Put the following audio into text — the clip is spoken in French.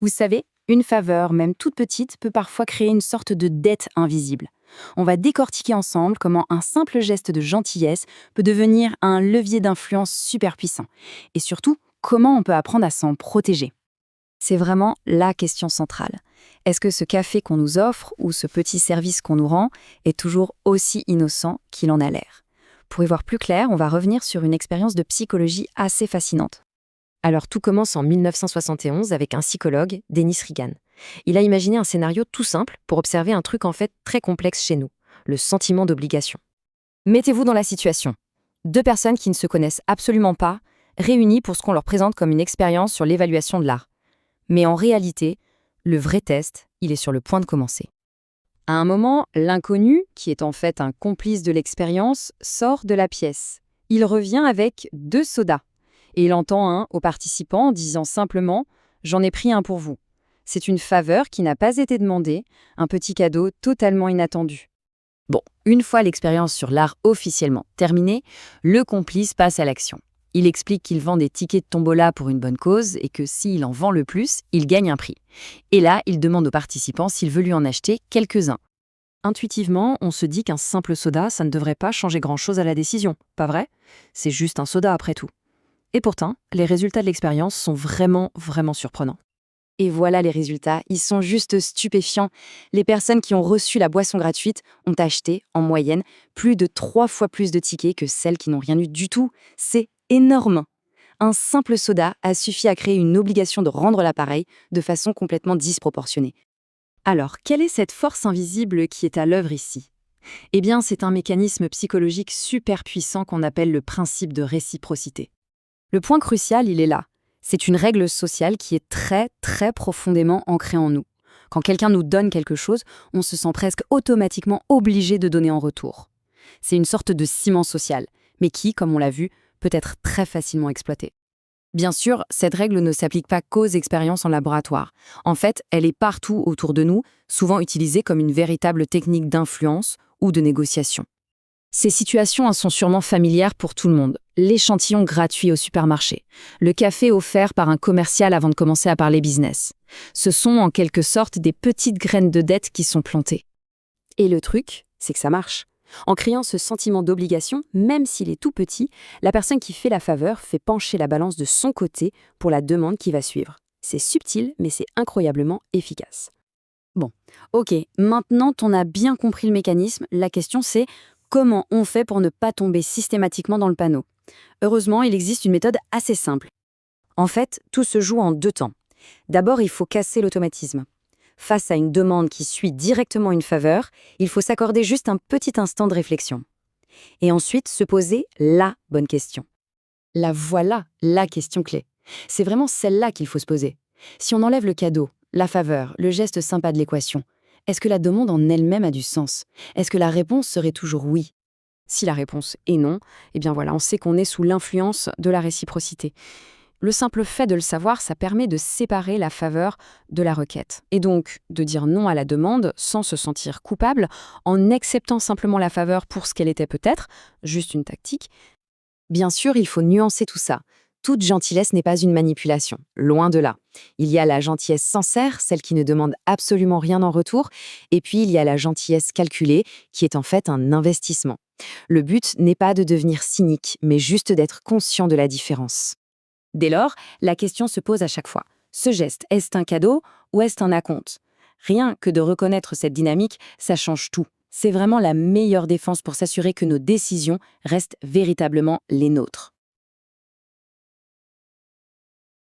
Vous savez, une faveur, même toute petite, peut parfois créer une sorte de dette invisible. On va décortiquer ensemble comment un simple geste de gentillesse peut devenir un levier d'influence super puissant. Et surtout, comment on peut apprendre à s'en protéger. C'est vraiment la question centrale. Est-ce que ce café qu'on nous offre ou ce petit service qu'on nous rend est toujours aussi innocent qu'il en a l'air? Pour y voir plus clair, on va revenir sur une expérience de psychologie assez fascinante. Alors tout commence en 1971 avec un psychologue, Dennis Regan. Il a imaginé un scénario tout simple pour observer un truc en fait très complexe chez nous, le sentiment d'obligation. Mettez-vous dans la situation. Deux personnes qui ne se connaissent absolument pas, réunies pour ce qu'on leur présente comme une expérience sur l'évaluation de l'art. Mais en réalité, le vrai test, il est sur le point de commencer. À un moment, l'inconnu, qui est en fait un complice de l'expérience, sort de la pièce. Il revient avec 2 sodas. Et il en tend un aux participants en disant simplement « J'en ai pris un pour vous ». C'est une faveur qui n'a pas été demandée, un petit cadeau totalement inattendu. Bon, une fois l'expérience sur l'art officiellement terminée, le complice passe à l'action. Il explique qu'il vend des tickets de tombola pour une bonne cause et que s'il en vend le plus, il gagne un prix. Et là, il demande aux participants s'il veut lui en acheter quelques-uns. Intuitivement, on se dit qu'un simple soda, ça ne devrait pas changer grand-chose à la décision, pas vrai? C'est juste un soda après tout. Et pourtant, les résultats de l'expérience sont vraiment surprenants. Et voilà les résultats, ils sont juste stupéfiants. Les personnes qui ont reçu la boisson gratuite ont acheté, en moyenne, plus de 3 fois plus de tickets que celles qui n'ont rien eu du tout. C'est énorme. Un simple soda a suffi à créer une obligation de rendre l'appareil de façon complètement disproportionnée. Alors, quelle est cette force invisible qui est à l'œuvre ici? Eh bien, c'est un mécanisme psychologique super puissant qu'on appelle le principe de réciprocité. Le point crucial, il est là. C'est une règle sociale qui est très profondément ancrée en nous. Quand quelqu'un nous donne quelque chose, on se sent presque automatiquement obligé de donner en retour. C'est une sorte de ciment social, mais qui, comme on l'a vu, peut être très facilement exploité. Bien sûr, cette règle ne s'applique pas qu'aux expériences en laboratoire. En fait, elle est partout autour de nous, souvent utilisée comme une véritable technique d'influence ou de négociation. Ces situations sont sûrement familières pour tout le monde. L'échantillon gratuit au supermarché, le café offert par un commercial avant de commencer à parler business. Ce sont en quelque sorte des petites graines de dette qui sont plantées. Et le truc, c'est que ça marche. En créant ce sentiment d'obligation, même s'il est tout petit, la personne qui fait la faveur fait pencher la balance de son côté pour la demande qui va suivre. C'est subtil, mais c'est incroyablement efficace. Bon, ok, maintenant qu'on a bien compris le mécanisme, la question c'est comment on fait pour ne pas tomber systématiquement dans le panneau? Heureusement, il existe une méthode assez simple. En fait, tout se joue en 2 temps. D'abord, il faut casser l'automatisme. Face à une demande qui suit directement une faveur, il faut s'accorder juste un petit instant de réflexion. Et ensuite, se poser la bonne question. Voilà la question clé. C'est vraiment celle-là qu'il faut se poser. Si on enlève le cadeau, la faveur, le geste sympa de l'équation, est-ce que la demande en elle-même a du sens? Est-ce que la réponse serait toujours oui? Si la réponse est non, eh bien voilà, on sait qu'on est sous l'influence de la réciprocité. Le simple fait de le savoir, ça permet de séparer la faveur de la requête. Et donc, de dire non à la demande sans se sentir coupable, en acceptant simplement la faveur pour ce qu'elle était peut-être, juste une tactique. Bien sûr, il faut nuancer tout ça. Toute gentillesse n'est pas une manipulation, loin de là. Il y a la gentillesse sincère, celle qui ne demande absolument rien en retour, et puis il y a la gentillesse calculée, qui est en fait un investissement. Le but n'est pas de devenir cynique, mais juste d'être conscient de la différence. Dès lors, la question se pose à chaque fois. Ce geste, est-ce un cadeau ou est-ce un acompte? Rien que de reconnaître cette dynamique, ça change tout. C'est vraiment la meilleure défense pour s'assurer que nos décisions restent véritablement les nôtres.